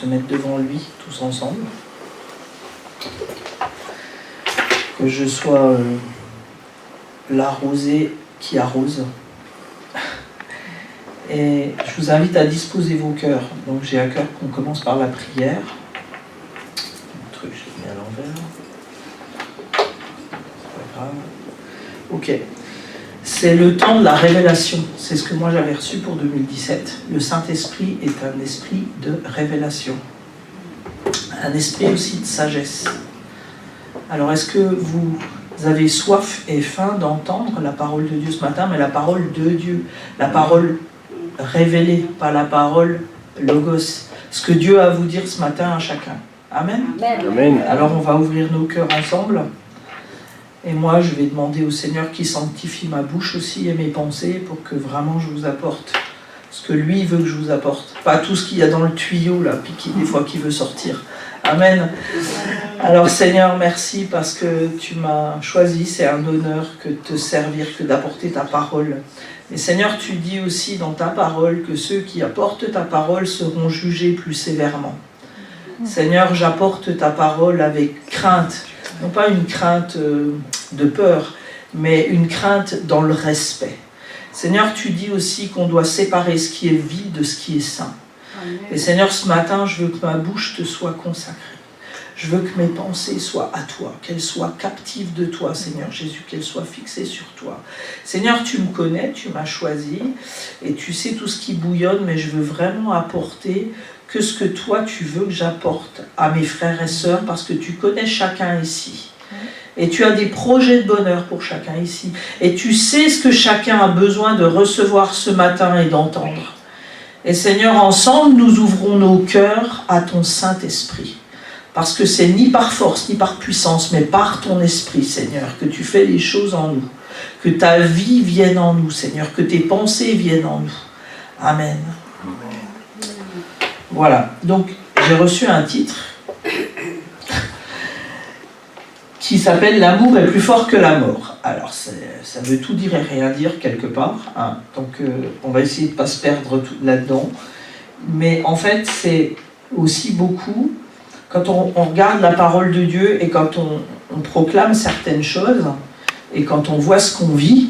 se mettre devant lui tous ensemble. Que je sois la rosée qui arrose. Et je vous invite à disposer vos cœurs. Donc j'ai à cœur qu'on commence par la prière. Le truc, je l'ai mis à l'envers. C'est pas grave. Ok. C'est le temps de la révélation. C'est ce que moi j'avais reçu pour 2017. Le Saint-Esprit est un esprit de révélation. Un esprit aussi de sagesse. Alors est-ce que vous avez soif et faim d'entendre la parole de Dieu ce matin, mais la parole de Dieu, la parole révélée, pas la parole logos. Ce que Dieu a à vous dire ce matin à chacun. Amen. Amen. Alors on va ouvrir nos cœurs ensemble. Et moi, je vais demander au Seigneur qui sanctifie ma bouche aussi et mes pensées pour que vraiment je vous apporte ce que lui veut que je vous apporte. Pas tout ce qu'il y a dans le tuyau, là, puis des fois qui veut sortir. Amen. Alors Seigneur, merci parce que tu m'as choisi. C'est un honneur que de te servir, que d'apporter ta parole. Mais Seigneur, tu dis aussi dans ta parole que ceux qui apportent ta parole seront jugés plus sévèrement. Seigneur, j'apporte ta parole avec crainte. Non pas une crainte de peur, mais une crainte dans le respect. Seigneur, tu dis aussi qu'on doit séparer ce qui est vil de ce qui est saint. Et Seigneur, ce matin, je veux que ma bouche te soit consacrée. Je veux que mes pensées soient à toi, qu'elles soient captives de toi, Seigneur Jésus, qu'elles soient fixées sur toi. Seigneur, tu me connais, tu m'as choisi, et tu sais tout ce qui bouillonne, mais je veux vraiment apporter que ce que toi tu veux que j'apporte à mes frères et sœurs, parce que tu connais chacun ici. Et tu as des projets de bonheur pour chacun ici. Et tu sais ce que chacun a besoin de recevoir ce matin et d'entendre. Et Seigneur, ensemble, nous ouvrons nos cœurs à ton Saint-Esprit. Parce que c'est ni par force, ni par puissance, mais par ton Esprit, Seigneur, que tu fais les choses en nous. Que ta vie vienne en nous, Seigneur. Que tes pensées viennent en nous. Amen. Voilà. Donc, j'ai reçu un titre qui s'appelle « L'amour est plus fort que la mort ». Alors, ça veut tout dire et rien dire quelque part. Hein. Donc, on va essayer de ne pas se perdre là-dedans. Mais en fait, c'est aussi beaucoup... Quand on regarde la parole de Dieu et quand on proclame certaines choses et quand on voit ce qu'on vit,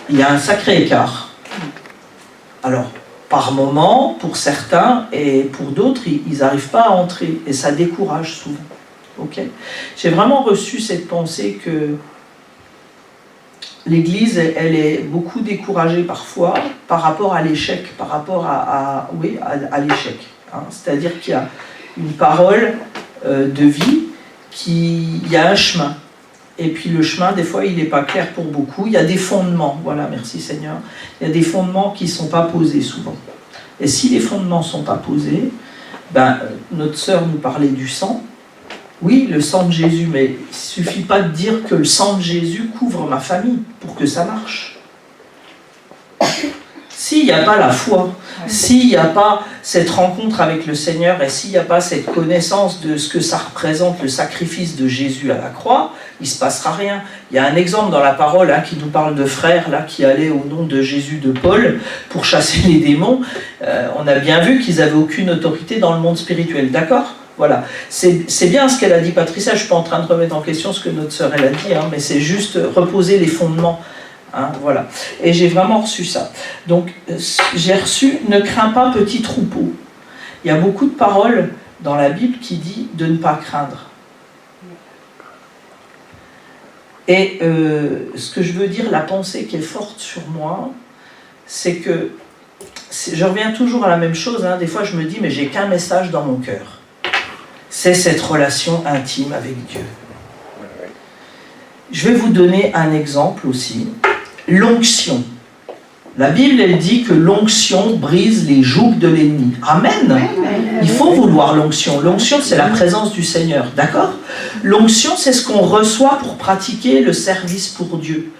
il y a un sacré écart. Alors, par moment, pour certains et pour d'autres, ils n'arrivent pas à entrer et ça décourage souvent. Okay ? J'ai vraiment reçu cette pensée que l'Église, elle est beaucoup découragée parfois par rapport à l'échec, par rapport à l'échec. Hein. C'est-à-dire qu'il y a une parole de vie, il y a un chemin. Et puis le chemin, des fois, il n'est pas clair pour beaucoup. Il y a des fondements, voilà, merci Seigneur. Il y a des fondements qui ne sont pas posés souvent. Et si les fondements ne sont pas posés, notre sœur nous parlait du sang. Oui, le sang de Jésus, mais il ne suffit pas de dire que le sang de Jésus couvre ma famille pour que ça marche. S'il n'y a pas la foi, s'il n'y a pas cette rencontre avec le Seigneur et s'il n'y a pas cette connaissance de ce que ça représente, le sacrifice de Jésus à la croix, il ne se passera rien. Il y a un exemple dans la parole qui nous parle de frères qui allaient au nom de Jésus de Paul pour chasser les démons. On a bien vu qu'ils n'avaient aucune autorité dans le monde spirituel, d'accord ? Voilà, c'est bien ce qu'elle a dit Patricia, je ne suis pas en train de remettre en question ce que notre sœur elle a dit, mais c'est juste reposer les fondements. Hein, voilà. Et j'ai vraiment reçu ça. Donc, j'ai reçu « Ne crains pas, petit troupeau ». Il y a beaucoup de paroles dans la Bible qui dit de ne pas craindre. Et ce que je veux dire, la pensée qui est forte sur moi, c'est que, je reviens toujours à la même chose, des fois je me dis « mais j'ai qu'un message dans mon cœur ». C'est cette relation intime avec Dieu. Je vais vous donner un exemple aussi. L'onction. La Bible, elle dit que l'onction brise les jougs de l'ennemi. Amen. Il faut vouloir l'onction. L'onction, c'est la présence du Seigneur. D'accord ? L'onction, c'est ce qu'on reçoit pour pratiquer le service pour Dieu.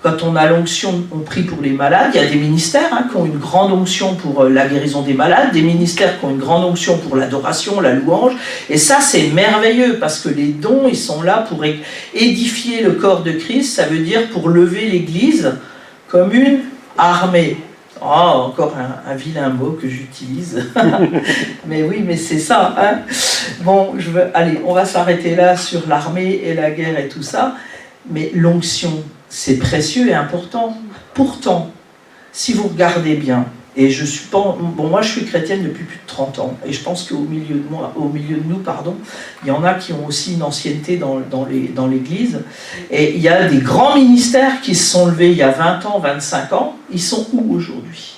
Quand on a l'onction, on prie pour les malades. Il y a des ministères qui ont une grande onction pour la guérison des malades, des ministères qui ont une grande onction pour l'adoration, la louange. Et ça, c'est merveilleux parce que les dons, ils sont là pour édifier le corps de Christ. Ça veut dire pour lever l'Église comme une armée. Ah, encore un vilain mot que j'utilise. Mais oui, mais c'est ça. Hein. Bon, allez, on va s'arrêter là sur l'armée et la guerre et tout ça. Mais l'onction, c'est précieux et important. Pourtant, si vous regardez bien, et je suis pas, bon, moi je suis chrétienne depuis plus de 30 ans, et je pense qu'au milieu de nous, il y en a qui ont aussi une ancienneté dans l'Église, et il y a des grands ministères qui se sont levés il y a 20 ans, 25 ans, ils sont où aujourd'hui?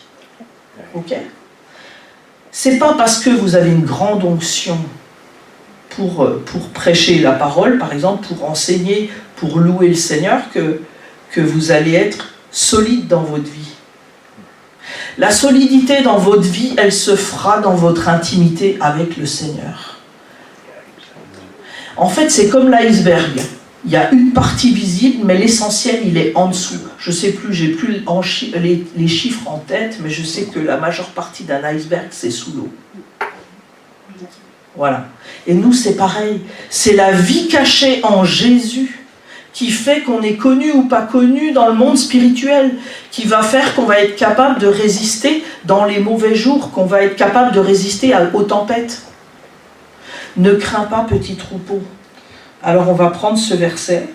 Ok? C'est pas parce que vous avez une grande onction pour prêcher la parole, par exemple, pour enseigner, pour louer le Seigneur, que vous allez être solide dans votre vie. La solidité dans votre vie, elle se fera dans votre intimité avec le Seigneur. En fait, c'est comme l'iceberg. Il y a une partie visible, mais l'essentiel, il est en dessous. Je ne sais plus, j'ai plus les chiffres en tête, mais je sais que la majeure partie d'un iceberg, c'est sous l'eau. Voilà. Et nous, c'est pareil. C'est la vie cachée en Jésus qui fait qu'on est connu ou pas connu dans le monde spirituel, qui va faire qu'on va être capable de résister dans les mauvais jours, qu'on va être capable de résister aux tempêtes. Ne crains pas, petit troupeau. Alors on va prendre ce verset,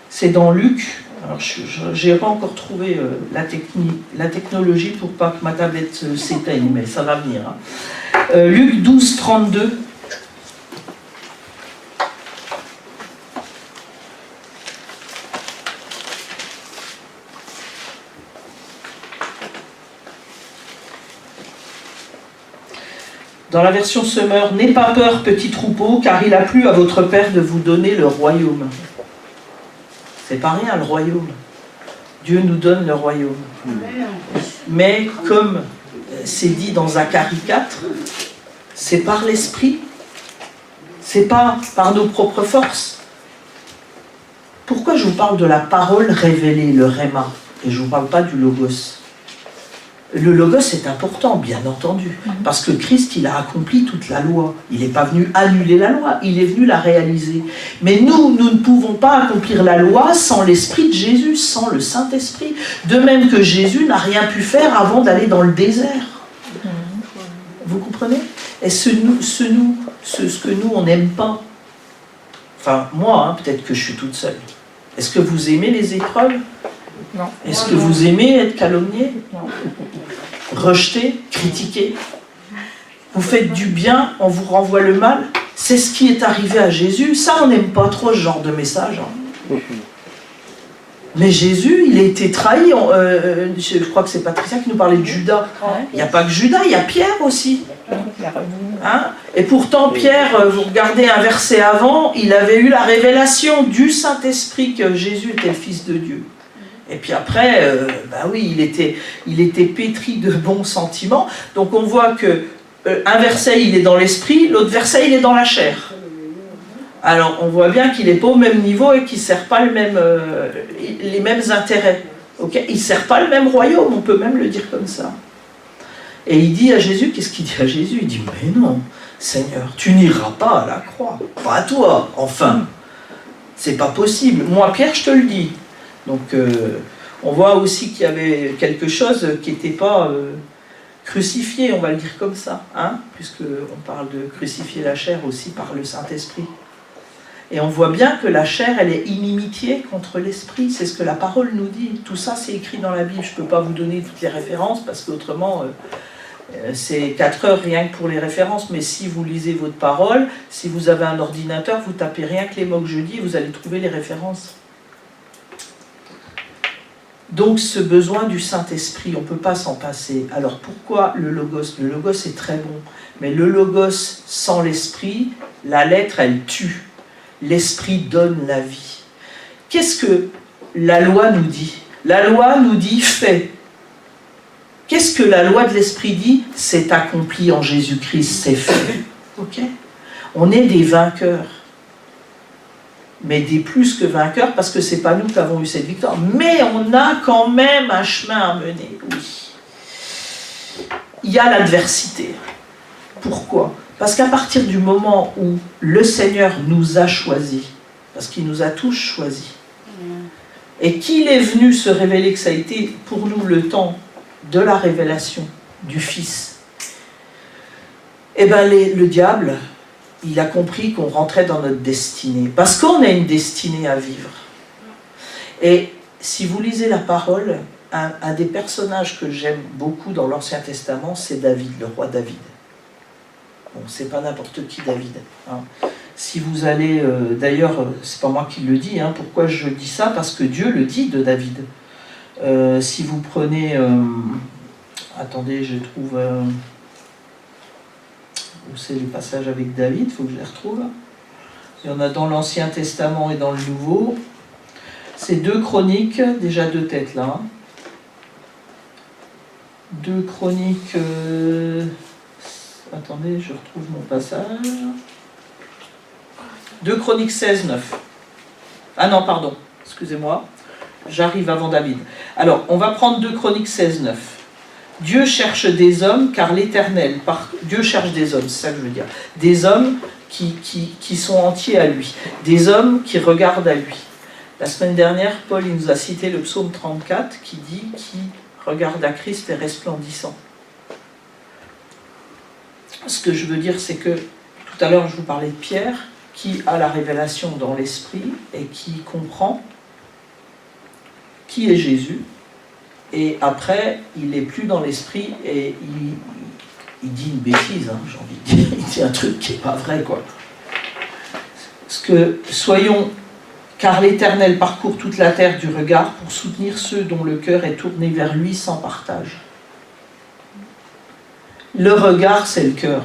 c'est dans Luc. Alors je n'ai pas encore trouvé la technologie pour pas que ma tablette s'éteigne, mais ça va venir. Hein. Luc 12, 32. Dans la version Semeur, n'aie pas peur, petit troupeau, car il a plu à votre Père de vous donner le royaume. C'est pas rien, le royaume. Dieu nous donne le royaume. Mais comme c'est dit dans Zacharie 4, c'est par l'esprit, c'est pas par nos propres forces. Pourquoi je vous parle de la parole révélée, le Réma, et je ne vous parle pas du Logos? Le Logos est important, bien entendu, parce que Christ, il a accompli toute la loi. Il n'est pas venu annuler la loi, il est venu la réaliser. Mais nous ne pouvons pas accomplir la loi sans l'Esprit de Jésus, sans le Saint-Esprit. De même que Jésus n'a rien pu faire avant d'aller dans le désert. Vous comprenez? Et ce que nous, on n'aime pas, enfin moi, hein, peut-être que je suis toute seule. Est-ce que vous aimez les épreuves? Non. Est-ce que vous aimez être calomnié? Non. Rejeté, critiqué? Vous faites du bien, on vous renvoie le mal? C'est ce qui est arrivé à Jésus. Ça, on n'aime pas trop ce genre de message. Hein. Mais Jésus, il a été trahi. Je crois que c'est Patricia qui nous parlait de Judas. Il n'y a pas que Judas, il y a Pierre aussi. Hein? Et pourtant, Pierre, vous regardez un verset avant, il avait eu la révélation du Saint-Esprit que Jésus était le Fils de Dieu. Et puis après, bah oui, il était pétri de bons sentiments. Donc on voit que un verset, il est dans l'esprit, l'autre verset, il est dans la chair. Alors on voit bien qu'il n'est pas au même niveau et qu'il ne sert pas les mêmes intérêts. Okay, il ne sert pas le même royaume, on peut même le dire comme ça. Et il dit à Jésus, qu'est-ce qu'il dit à Jésus? Il dit, mais non, Seigneur, tu n'iras pas à la croix. Pas à toi, enfin. C'est pas possible. Moi, Pierre, je te le dis. Donc, on voit aussi qu'il y avait quelque chose qui n'était pas crucifié, on va le dire comme ça, hein, puisqu'on parle de crucifier la chair aussi par le Saint-Esprit. Et on voit bien que la chair, elle est inimitié contre l'esprit, c'est ce que la parole nous dit. Tout ça, c'est écrit dans la Bible. Je ne peux pas vous donner toutes les références, parce qu'autrement, c'est 4 heures rien que pour les références, mais si vous lisez votre parole, si vous avez un ordinateur, vous tapez rien que les mots que je dis, vous allez trouver les références. Donc ce besoin du Saint-Esprit, on ne peut pas s'en passer. Alors pourquoi le Logos? Le Logos est très bon, mais le Logos sans l'Esprit, la lettre elle tue. L'Esprit donne la vie. Qu'est-ce que la loi nous dit? La loi nous dit fais. Qu'est-ce que la loi de l'Esprit dit? C'est accompli en Jésus-Christ, c'est fait. Ok? On est des vainqueurs. Mais des plus que vainqueurs, parce que ce n'est pas nous qui avons eu cette victoire. Mais on a quand même un chemin à mener, oui. Il y a l'adversité. Pourquoi? Parce qu'à partir du moment où le Seigneur nous a choisis, parce qu'il nous a tous choisis, et qu'il est venu se révéler, que ça a été pour nous le temps de la révélation du Fils, eh ben le diable, il a compris qu'on rentrait dans notre destinée. Parce qu'on a une destinée à vivre. Et si vous lisez la parole, un des personnages que j'aime beaucoup dans l'Ancien Testament, c'est David, le roi David. Bon, c'est pas n'importe qui David. Hein. Si vous allez, d'ailleurs, c'est pas moi qui le dis, hein, pourquoi je dis ça? Parce que Dieu le dit de David. Si vous prenez, attendez, je trouve, où c'est le passage avec David, il faut que je les retrouve. Il y en a dans l'Ancien Testament et dans le Nouveau. C'est 2 Chroniques, déjà 2 têtes là. 2 Chroniques, attendez, je retrouve mon passage. 2 Chroniques 16, 9. Ah non, pardon, excusez-moi, j'arrive avant David. Alors, on va prendre 2 Chroniques 16, 9. Dieu cherche des hommes, car l'Éternel, Dieu cherche des hommes, c'est ça que je veux dire. Des hommes qui sont entiers à lui, des hommes qui regardent à lui. La semaine dernière, Paul il nous a cité le psaume 34 qui dit « Qui regarde à Christ est resplendissant ». Ce que je veux dire, c'est que tout à l'heure, je vous parlais de Pierre, qui a la révélation dans l'esprit et qui comprend qui est Jésus. Et après, il n'est plus dans l'esprit et il dit une bêtise, hein, j'ai envie de dire. Il dit un truc qui n'est pas vrai, quoi. Parce que, soyons, car l'Éternel parcourt toute la terre du regard pour soutenir ceux dont le cœur est tourné vers lui sans partage. Le regard, c'est le cœur.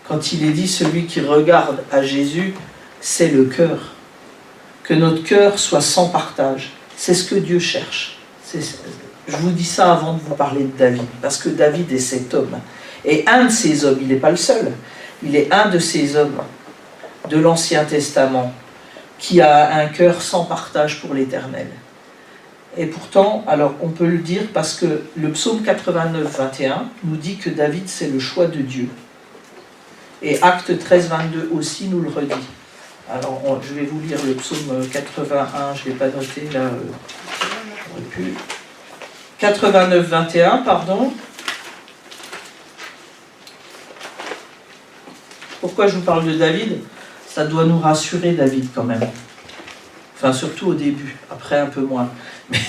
Quand il est dit celui qui regarde à Jésus, c'est le cœur. Que notre cœur soit sans partage. C'est ce que Dieu cherche. Je vous dis ça avant de vous parler de David, parce que David est cet homme. Et un de ces hommes, il n'est pas le seul, il est un de ces hommes de l'Ancien Testament qui a un cœur sans partage pour l'Éternel. Et pourtant, alors on peut le dire parce que le psaume 89, 21 nous dit que David c'est le choix de Dieu. Et Acte 13, 22 aussi nous le redit. Alors je vais vous lire le psaume 81, je ne l'ai pas noté là, j'aurais pu. 89, 21, pardon. Pourquoi je vous parle de David? Ça doit nous rassurer, David, quand même. Enfin, surtout au début, après un peu moins. Mais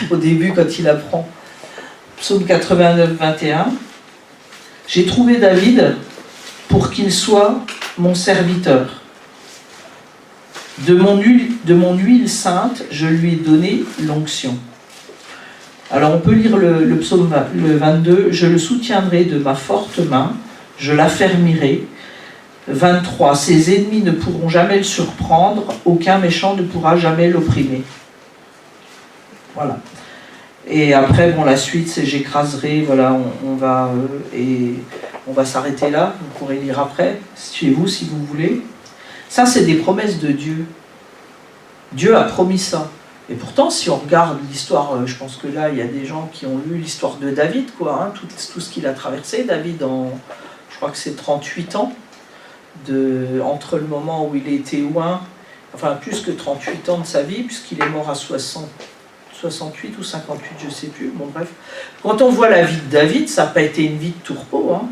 au début, quand il apprend. Psaume 89, 21. J'ai trouvé David pour qu'il soit mon serviteur. De mon huile sainte, je lui ai donné l'onction. Alors on peut lire le psaume 22. Je le soutiendrai de ma forte main, je l'affermirai. 23. Ses ennemis ne pourront jamais le surprendre, aucun méchant ne pourra jamais l'opprimer. Voilà. Et après, bon, la suite, c'est j'écraserai, voilà, on va s'arrêter là, vous pourrez lire après, chez vous si vous voulez. Ça, c'est des promesses de Dieu. Dieu a promis ça. Et pourtant, si on regarde l'histoire, je pense que là, il y a des gens qui ont lu l'histoire de David, quoi, hein, tout ce qu'il a traversé. David, je crois que c'est 38 ans, entre le moment où il a été oint, enfin plus que 38 ans de sa vie, puisqu'il est mort à 68 ou 58, je ne sais plus, bon bref. Quand on voit la vie de David, ça n'a pas été une vie de tourpeau, hein.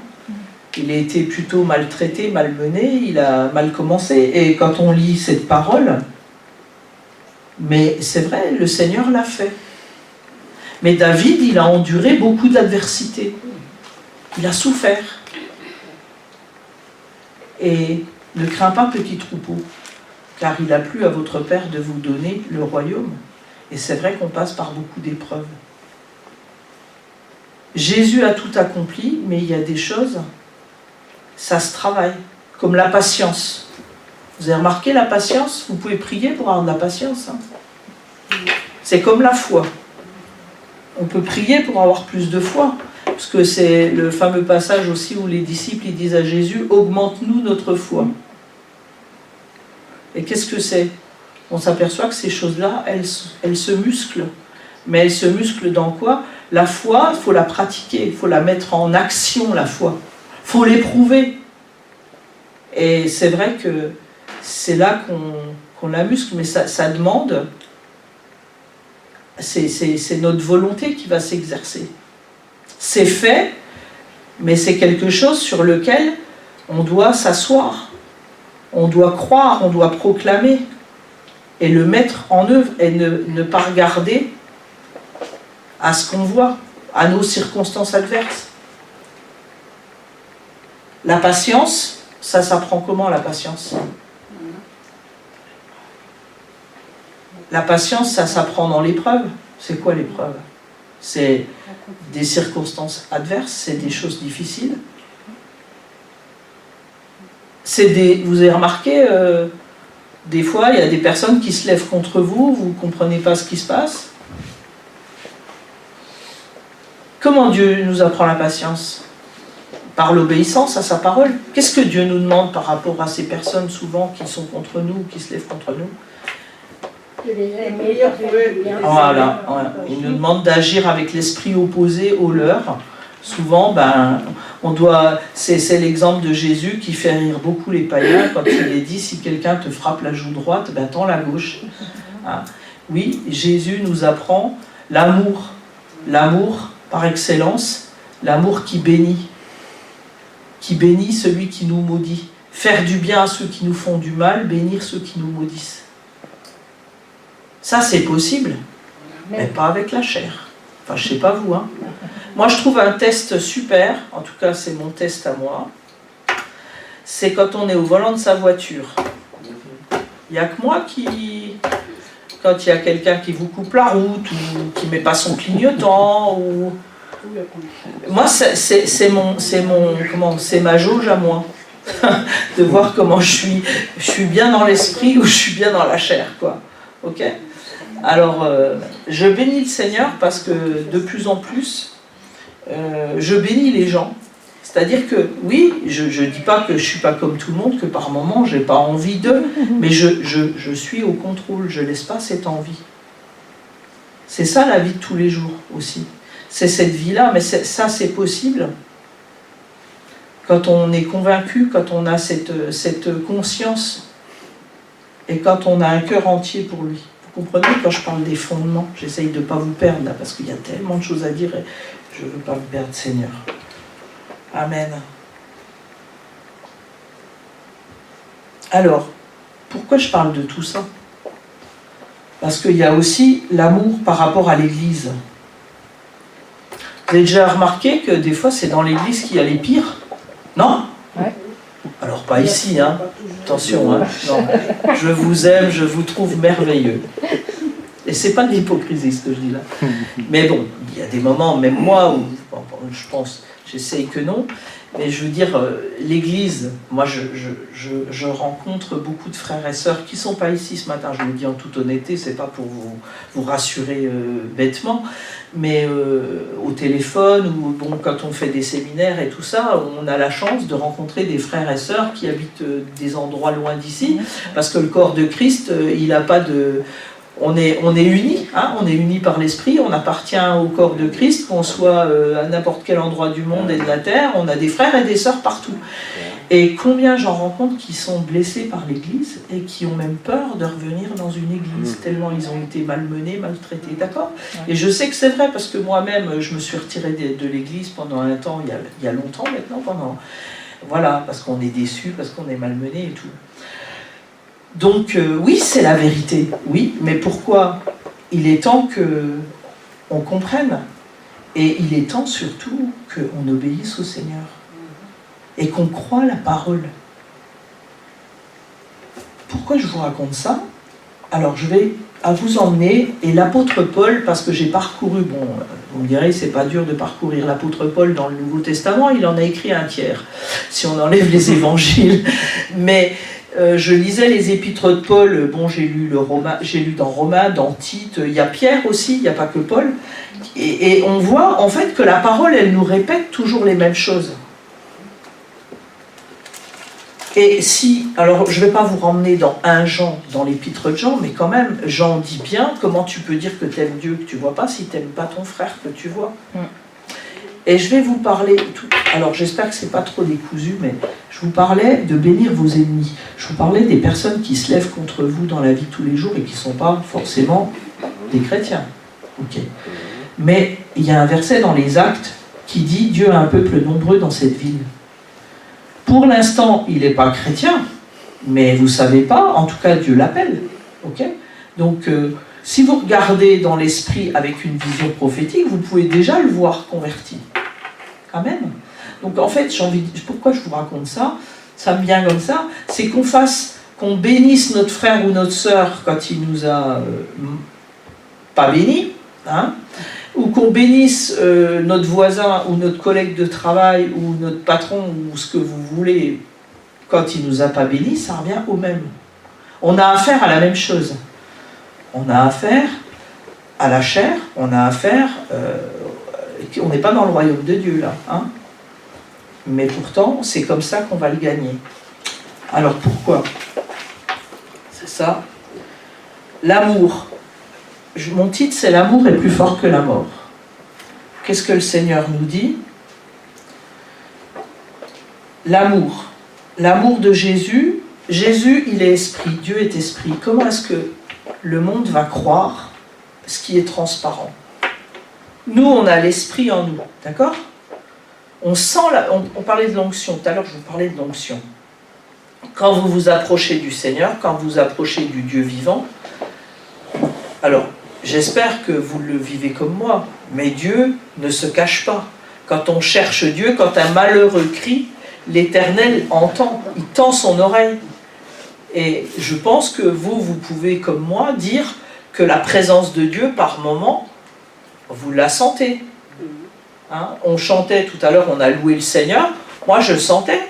Il a été plutôt maltraité, malmené, il a mal commencé, et quand on lit cette parole, mais c'est vrai, le Seigneur l'a fait. Mais David, il a enduré beaucoup d'adversité, il a souffert. Et ne crains pas, petit troupeau, car il a plu à votre Père de vous donner le royaume. Et c'est vrai qu'on passe par beaucoup d'épreuves. Jésus a tout accompli, mais il y a des choses, ça se travaille, comme la patience. Vous avez remarqué la patience? Vous pouvez prier pour avoir de la patience. Hein. C'est comme la foi. On peut prier pour avoir plus de foi. Parce que c'est le fameux passage aussi où les disciples ils disent à Jésus « Augmente-nous notre foi ». Et qu'est-ce que c'est? On s'aperçoit que ces choses-là, elles se musclent. Mais elles se musclent dans quoi? La foi, il faut la pratiquer, il faut la mettre en action, la foi. Il faut l'éprouver. Et c'est vrai que c'est là qu'on la muscle, mais ça demande, c'est notre volonté qui va s'exercer. C'est fait, mais c'est quelque chose sur lequel on doit s'asseoir, on doit croire, on doit proclamer et le mettre en œuvre et ne pas regarder à ce qu'on voit, à nos circonstances adverses. La patience, ça s'apprend comment la patience ? La patience, ça s'apprend dans l'épreuve. C'est quoi l'épreuve ? C'est des circonstances adverses, c'est des choses difficiles. Vous avez remarqué, des fois, il y a des personnes qui se lèvent contre vous, vous ne comprenez pas ce qui se passe. Comment Dieu nous apprend la patience ? Par l'obéissance à sa parole. Qu'est-ce que Dieu nous demande par rapport à ces personnes souvent qui sont contre nous, qui se lèvent contre nous ? Voilà, il nous demande d'agir avec l'esprit opposé au leur. Souvent, c'est l'exemple de Jésus qui fait rire beaucoup les païens quand il est dit si quelqu'un te frappe la joue droite, tends la gauche. Hein. Oui, Jésus nous apprend l'amour par excellence, l'amour qui bénit celui qui nous maudit, faire du bien à ceux qui nous font du mal, bénir ceux qui nous maudissent. Ça, c'est possible, mais pas avec la chair. Enfin, je sais pas vous. Hein. Moi, je trouve un test super, en tout cas, c'est mon test à moi. C'est quand on est au volant de sa voiture. Il n'y a que moi qui... Quand il y a quelqu'un qui vous coupe la route, ou qui ne met pas son clignotant, ou... Moi, c'est ma jauge à moi. De voir comment je suis bien dans l'esprit ou je suis bien dans la chair, quoi. Ok ? Alors, je bénis le Seigneur parce que de plus en plus, je bénis les gens. C'est-à-dire que, oui, je ne dis pas que je ne suis pas comme tout le monde, que par moments, je n'ai pas envie d'eux, mais je suis au contrôle, je ne laisse pas cette envie. C'est ça la vie de tous les jours aussi. C'est cette vie-là, mais ça, c'est possible. Quand on est convaincu, quand on a cette conscience, et quand on a un cœur entier pour lui. Vous comprenez, quand je parle des fondements, j'essaye de ne pas vous perdre là, parce qu'il y a tellement de choses à dire et je ne veux pas vous perdre, Seigneur. Amen. Alors, pourquoi je parle de tout ça ? Parce qu'il y a aussi l'amour par rapport à l'Église. Vous avez déjà remarqué que des fois, c'est dans l'Église qu'il y a les pires ? Non ? Ouais. Alors pas ici, hein. Attention, hein. Non. Je vous aime, je vous trouve merveilleux. Et c'est pas de l'hypocrisie ce que je dis là. Mais bon, il y a des moments, même moi, où je pense, j'essaye que non, mais je veux dire, l'Église, moi je rencontre beaucoup de frères et sœurs qui ne sont pas ici ce matin, je le dis en toute honnêteté, c'est pas pour vous rassurer bêtement, mais au téléphone, ou bon, quand on fait des séminaires et tout ça, on a la chance de rencontrer des frères et sœurs qui habitent des endroits loin d'ici, parce que le corps de Christ, il n'a pas de... On est unis, hein, on est unis par l'esprit, on appartient au corps de Christ, qu'on soit à n'importe quel endroit du monde et de la terre, on a des frères et des sœurs partout. Et combien j'en rencontre qui sont blessés par l'Église et qui ont même peur de revenir dans une Église, tellement ils ont été malmenés, maltraités, d'accord ? Et je sais que c'est vrai, parce que moi-même, je me suis retirée de l'Église pendant un temps, il y a longtemps maintenant, voilà, parce qu'on est déçus, parce qu'on est malmenés et tout. Donc oui, c'est la vérité, oui, mais pourquoi ? Il est temps qu'on comprenne, et il est temps surtout qu'on obéisse au Seigneur, et qu'on croie la parole. Pourquoi je vous raconte ça ? Alors je vais à vous emmener, et l'apôtre Paul, parce que j'ai parcouru, bon, vous me direz, c'est pas dur de parcourir l'apôtre Paul dans le Nouveau Testament, il en a écrit un tiers, si on enlève les évangiles, mais... je lisais les épîtres de Paul, bon, j'ai lu dans Romains, dans Tite, il y a Pierre aussi, il n'y a pas que Paul, et on voit en fait que la parole, elle nous répète toujours les mêmes choses. Et si, alors je ne vais pas vous ramener dans 1 Jean, dans l'épître de Jean, mais quand même, Jean dit bien, comment tu peux dire que tu aimes Dieu que tu ne vois pas si tu n'aimes pas ton frère que tu vois. Et je vais vous parler, alors j'espère que ce n'est pas trop décousu, mais je vous parlais de bénir vos ennemis. Je vous parlais des personnes qui se lèvent contre vous dans la vie de tous les jours et qui ne sont pas forcément des chrétiens. Ok. Mais il y a un verset dans les Actes qui dit « Dieu a un peuple nombreux dans cette ville ». Pour l'instant, il n'est pas chrétien, mais vous ne savez pas, en tout cas Dieu l'appelle. Okay, donc, si vous regardez dans l'esprit avec une vision prophétique, vous pouvez déjà le voir converti. Amen. Donc en fait, pourquoi je vous raconte ça? Ça me vient comme ça, c'est qu'on bénisse notre frère ou notre sœur quand il nous a pas bénis, hein, ou qu'on bénisse notre voisin ou notre collègue de travail ou notre patron ou ce que vous voulez quand il ne nous a pas bénis, ça revient au même. On a affaire à la même chose. On a affaire à la chair, on a affaire... on n'est pas dans le royaume de Dieu là, hein, mais pourtant c'est comme ça qu'on va le gagner. Alors pourquoi? C'est ça. L'amour. Mon titre c'est « L'amour est plus fort que la mort ». Qu'est-ce que le Seigneur nous dit? L'amour. L'amour de Jésus. Jésus, il est esprit. Dieu est esprit. Comment est-ce que le monde va croire ce qui est transparent? Nous, on a l'esprit en nous. D'accord? On sent on parlait de l'onction. Tout à l'heure, je vous parlais de l'onction. Quand vous vous approchez du Seigneur, quand vous vous approchez du Dieu vivant, alors, j'espère que vous le vivez comme moi, mais Dieu ne se cache pas. Quand on cherche Dieu, quand un malheureux crie, l'Éternel entend, il tend son oreille. Et je pense que vous pouvez, comme moi, dire que la présence de Dieu, par moment, vous la sentez. Hein? On chantait tout à l'heure, on a loué le Seigneur, moi je le sentais,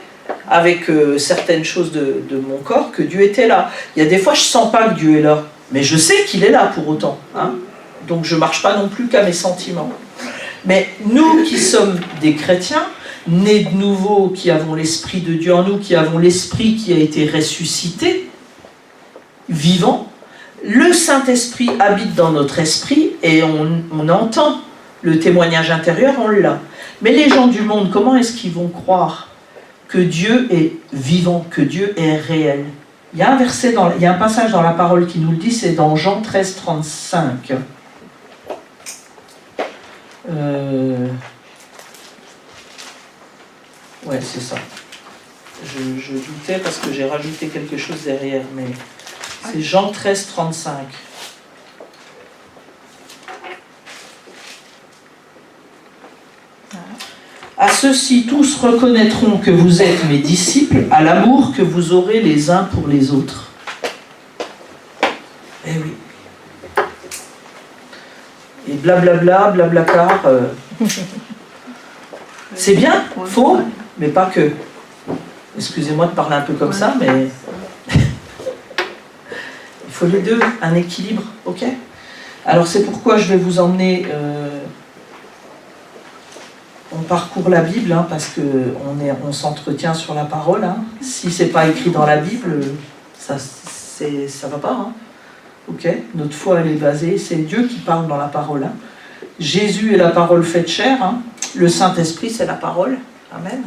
avec certaines choses de mon corps, que Dieu était là. Il y a des fois, je ne sens pas que Dieu est là, mais je sais qu'il est là pour autant. Hein? Donc je ne marche pas non plus qu'à mes sentiments. Mais nous qui sommes des chrétiens, nés de nouveau, qui avons l'Esprit de Dieu en nous, qui avons l'Esprit qui a été ressuscité, vivant, le Saint-Esprit habite dans notre esprit et on entend le témoignage intérieur, on l'a. Mais les gens du monde, comment est-ce qu'ils vont croire que Dieu est vivant, que Dieu est réel? Il y a un passage dans la parole qui nous le dit, c'est dans Jean 13, 35. Ouais, c'est ça. Je doutais parce que j'ai rajouté quelque chose derrière, mais c'est Jean 13, 35. À ceux-ci tous reconnaîtront que vous êtes mes disciples, à l'amour que vous aurez les uns pour les autres. Eh oui. Et blablabla, blablacar. C'est bien, faux, mais pas que. Excusez-moi de parler un peu comme ça, mais il faut les deux, un équilibre, ok? Alors c'est pourquoi je vais vous emmener. On parcourt la Bible, hein, parce qu'on s'entretient sur la parole. Hein. Si c'est pas écrit dans la Bible, ça va pas. Hein. Ok? Notre foi, elle est basée, c'est Dieu qui parle dans la parole. Hein. Jésus est la parole faite chair. Hein. Le Saint-Esprit, c'est la parole. Amen.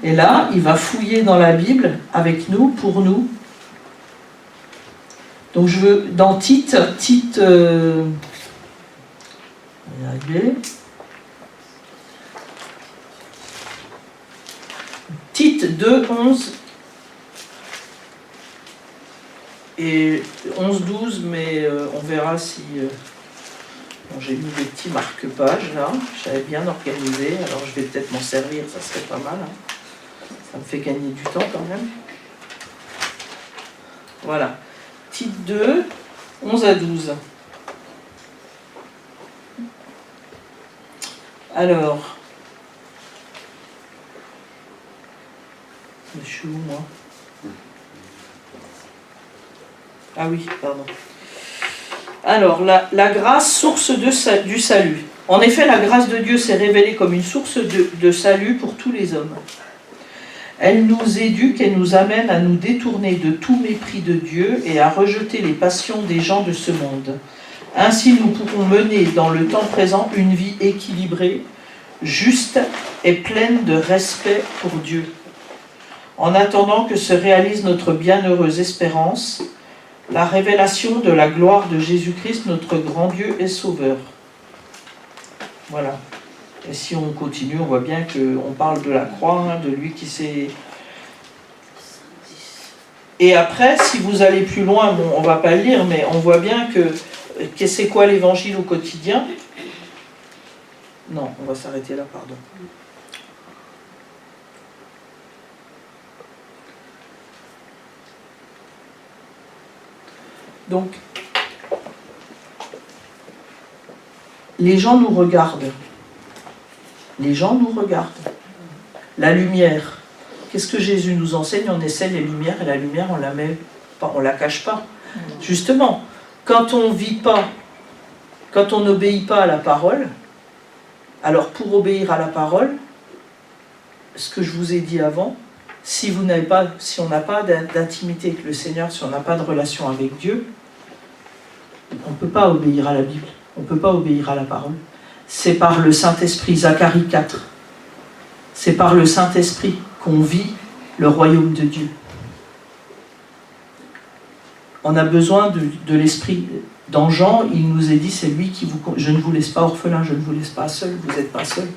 Et là, il va fouiller dans la Bible avec nous, pour nous. Donc je veux, dans Tite, Tite 2, 11 et 11, 12, mais on verra si... Bon, j'ai mis des petits marque-pages là, j'avais bien organisé, alors je vais peut-être m'en servir, ça serait pas mal. Hein. Ça me fait gagner du temps quand même. Voilà. Tite 2, 11 à 12. Alors... Je suis où, moi? Ah oui, pardon. Alors, la grâce, source du salut. En effet, la grâce de Dieu s'est révélée comme une source de salut pour tous les hommes. Elle nous éduque et nous amène à nous détourner de tout mépris de Dieu et à rejeter les passions des gens de ce monde. Ainsi, nous pourrons mener dans le temps présent une vie équilibrée, juste et pleine de respect pour Dieu. En attendant que se réalise notre bienheureuse espérance, la révélation de la gloire de Jésus-Christ, notre grand Dieu et Sauveur. Voilà. Et si on continue, on voit bien qu'on parle de la croix, hein, de lui qui s'est... Et après, si vous allez plus loin, bon, on ne va pas le lire, mais on voit bien que c'est quoi l'évangile au quotidien? Non, on va s'arrêter là, pardon. Donc, les gens nous regardent. Les gens nous regardent. La lumière. Qu'est-ce que Jésus nous enseigne? On essaie les lumières et la lumière, on la met pas, on la cache pas. Justement, quand on vit pas, quand on n'obéit pas à la parole, alors pour obéir à la parole, ce que je vous ai dit avant, si on n'a pas d'intimité avec le Seigneur, si on n'a pas de relation avec Dieu, on ne peut pas obéir à la Bible, on ne peut pas obéir à la parole. C'est par le Saint-Esprit, Zacharie 4. C'est par le Saint-Esprit qu'on vit le royaume de Dieu. On a besoin de l'Esprit. Dans Jean, il nous est dit, c'est lui qui vous... Je ne vous laisse pas orphelin, je ne vous laisse pas seul, vous n'êtes pas seul.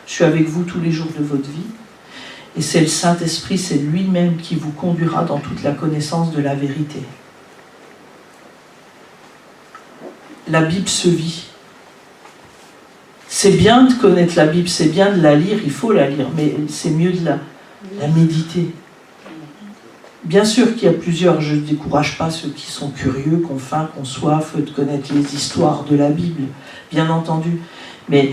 Je suis avec vous tous les jours de votre vie. Et c'est le Saint-Esprit, c'est lui-même qui vous conduira dans toute la connaissance de la vérité. La Bible se vit. C'est bien de connaître la Bible, c'est bien de la lire, il faut la lire, mais c'est mieux de la méditer. Bien sûr qu'il y a plusieurs, je ne décourage pas ceux qui sont curieux, qui ont faim, qui ont soif de connaître les histoires de la Bible, bien entendu. Mais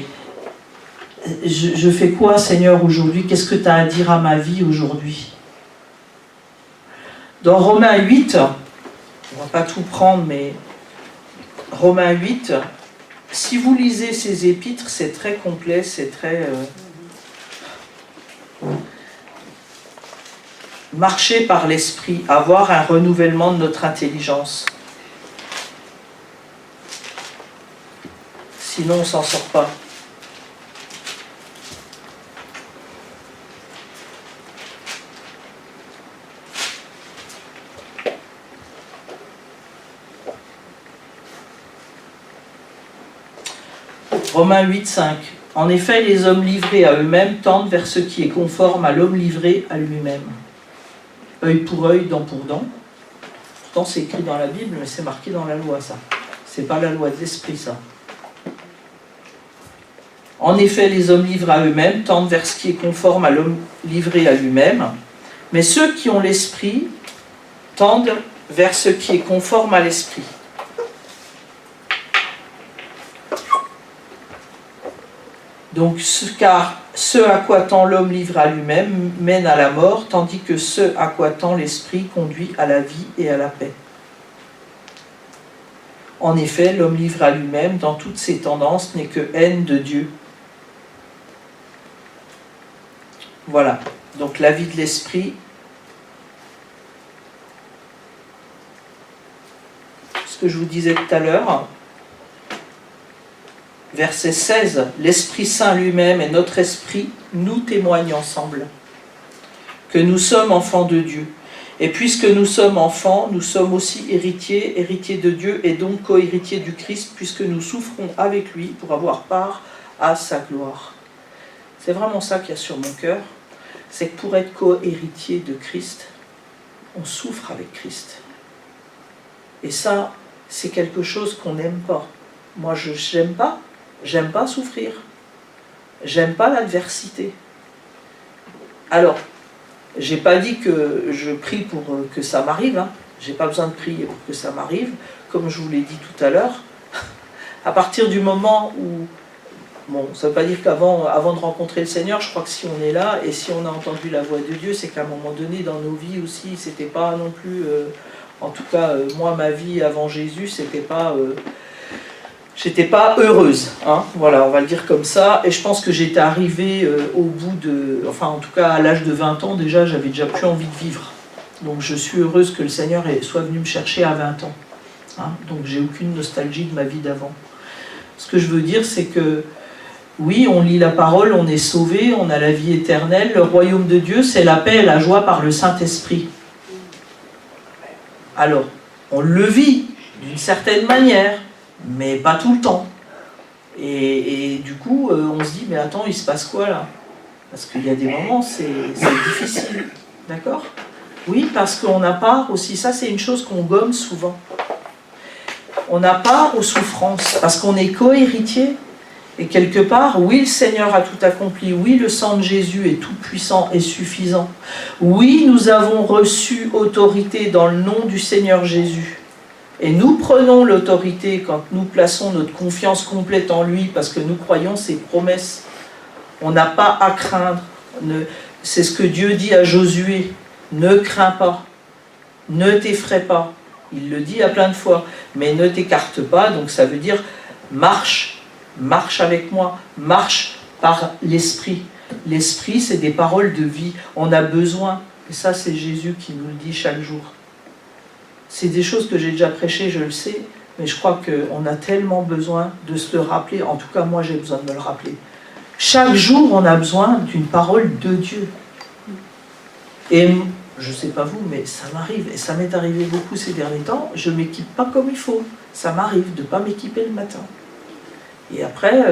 je fais quoi, Seigneur, aujourd'hui? Qu'est-ce que tu as à dire à ma vie aujourd'hui? Dans Romains 8, on ne va pas tout prendre, mais Romains 8, si vous lisez ces épîtres, c'est très complet, c'est très... marcher par l'esprit, avoir un renouvellement de notre intelligence. Sinon, on ne s'en sort pas. Romains 8, 5. En effet, les hommes livrés à eux-mêmes tendent vers ce qui est conforme à l'homme livré à lui-même. Œil pour œil, dent pour dent. Pourtant, c'est écrit dans la Bible, mais c'est marqué dans la loi, ça. C'est pas la loi de l'esprit, ça. En effet, les hommes livrés à eux-mêmes tendent vers ce qui est conforme à l'homme livré à lui-même. Mais ceux qui ont l'esprit tendent vers ce qui est conforme à l'esprit. Donc, car ce à quoi tend l'homme livré à lui-même mène à la mort, tandis que ce à quoi tend l'esprit conduit à la vie et à la paix. En effet, l'homme livré à lui-même, dans toutes ses tendances, n'est que haine de Dieu. Voilà, donc la vie de l'esprit. Ce que je vous disais tout à l'heure, verset 16, l'Esprit Saint lui-même et notre esprit nous témoignent ensemble que nous sommes enfants de Dieu. Et puisque nous sommes enfants, nous sommes aussi héritiers, héritiers de Dieu et donc co-héritiers du Christ, puisque nous souffrons avec lui pour avoir part à sa gloire. C'est vraiment ça qu'il y a sur mon cœur, c'est que pour être co-héritier de Christ, on souffre avec Christ. Et ça, c'est quelque chose qu'on n'aime pas. Moi, je n'aime pas. J'aime pas souffrir. J'aime pas l'adversité. Alors, j'ai pas dit que je prie pour que ça m'arrive. Hein. J'ai pas besoin de prier pour que ça m'arrive. Comme je vous l'ai dit tout à l'heure, à partir du moment où... Bon, ça veut pas dire qu'avant de rencontrer le Seigneur, je crois que si on est là et si on a entendu la voix de Dieu, c'est qu'à un moment donné dans nos vies aussi, c'était pas non plus... en tout cas, moi, ma vie avant Jésus, c'était pas... j'étais pas heureuse, hein, voilà, on va le dire comme ça, et je pense que j'étais arrivée au bout de, enfin en tout cas à l'âge de 20 ans déjà, j'avais déjà plus envie de vivre. Donc je suis heureuse que le Seigneur soit venu me chercher à 20 ans. Hein, donc j'ai aucune nostalgie de ma vie d'avant. Ce que je veux dire, c'est que oui, on lit la parole, on est sauvé, on a la vie éternelle, le royaume de Dieu, c'est la paix et la joie par le Saint-Esprit. Alors, on le vit d'une certaine manière, mais pas tout le temps. Et du coup, on se dit, mais attends, il se passe quoi là? Parce qu'il y a des moments, c'est difficile. D'accord? Oui, parce qu'on a part aussi, ça c'est une chose qu'on gomme souvent. On a part aux souffrances, parce qu'on est co-héritier. Et quelque part, oui, le Seigneur a tout accompli. Oui, le sang de Jésus est tout puissant et suffisant. Oui, nous avons reçu autorité dans le nom du Seigneur Jésus. Et nous prenons l'autorité quand nous plaçons notre confiance complète en lui, parce que nous croyons ses promesses. On n'a pas à craindre. C'est ce que Dieu dit à Josué. Ne crains pas. Ne t'effraie pas. Il le dit à plein de fois. Mais ne t'écarte pas. Donc ça veut dire marche. Marche avec moi. Marche par l'esprit. L'esprit, c'est des paroles de vie. On a besoin. Et ça, c'est Jésus qui nous le dit chaque jour. C'est des choses que j'ai déjà prêchées, je le sais. Mais je crois qu'on a tellement besoin de se le rappeler. En tout cas, moi, j'ai besoin de me le rappeler. Chaque jour, on a besoin d'une parole de Dieu. Et je ne sais pas vous, mais ça m'arrive, et ça m'est arrivé beaucoup ces derniers temps, je ne m'équipe pas comme il faut. Ça m'arrive de ne pas m'équiper le matin. Et après,